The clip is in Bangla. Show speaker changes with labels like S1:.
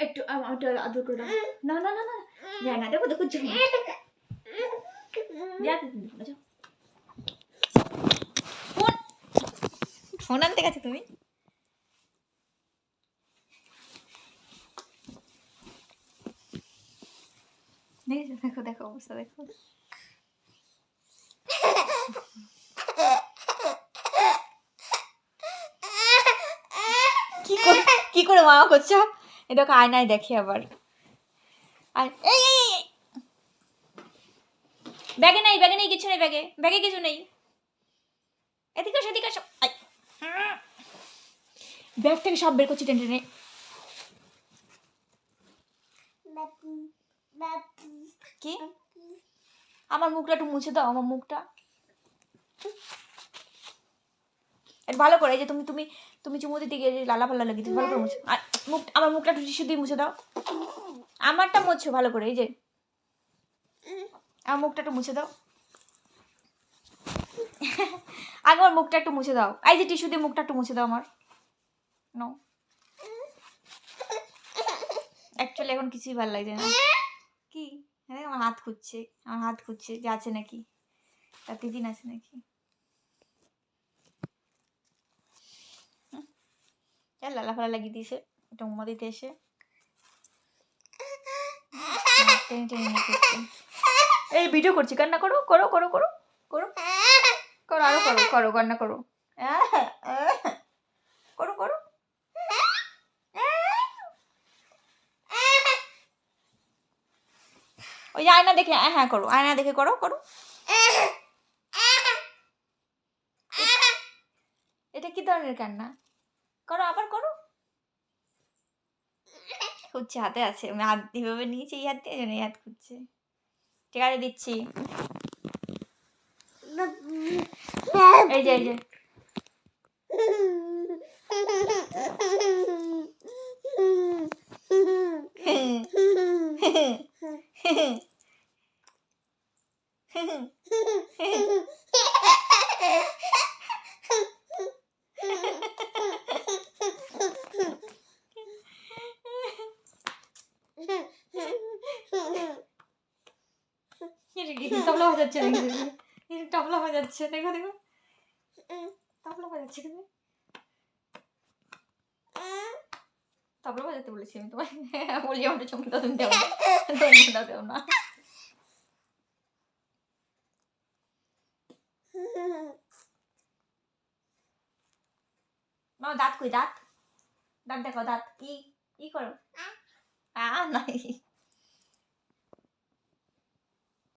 S1: একটু আদর করে দাও। না না না না যায় না, দেখো দেখো যায় না। ফোন আনতে গেছো তুমি? দেখো দেখো অবস্থা দেখো। কি করে মামা করছো? এটাকে আয়নায় দেখি আবার। আর ব্যাগে নেই কিছু নেই, ব্যাগে কিছু নেই। এদিকে সেদিকে সব ব্যাগ থেকে সব বের করছি টেনে টেনে। কি আমার মুখটা একটু মুছে দাও, আমার মুখটা ভালো করে। এই যে তুমি তুমি তুমি চুমু দিতে গিয়ে যে লালা ভালো লাগিয়েছো, ভালো করে মুছো। আর মুখ, আমার মুখটা একটু টিস্যু দিয়ে মুছে দাও। আমারটা মুছো ভালো করে। এই যে আমার মুখটা একটু মুছে দাও। আগে আমার মুখটা একটু মুছে দাও। এই যে টিস্যু দিয়ে মুখটা একটু মুছে দাও আমার। নো অ্যাকচুয়ালি এখন কিছুই ভালো লাগছে না। কি হ্যাঁ আমার হাত খুঁজছে যে আছে নাকি, তার টিফিন আছে নাকি। লালা ফালা লাগিয়ে দিয়েছে এটা উম্মা দিতে এসে। এই ভিডিও করছি, কান্না করো করো করো করো করো করো আরো করো করো কান্না করো করো করো। ওই যে আয়না দেখে হ্যাঁ করো, আয়না দেখে করো করো। এটা কি ধরনের কান্না? করো আবার করো। খুঁজছে, হাতে আছে, আমি হাত এভাবে নিয়েছি, এই হাত দিয়ে এই হাত খুঁজছে। ঠিক আছে দিচ্ছি। এই যে এই যে তবলা বাজাচ্ছে নাকি? তবলা বাজাচ্ছে, দেখো দেখো তবলা বাজাচ্ছে। তুমি তবলা বাজাতে বলেছি আমি তোমায়, বলি আমাদের চমকে দাও, তুমি দেও না দেও না। দাঁত কই, দাঁত দাঁত দেখো, দাঁত ই করো নাই।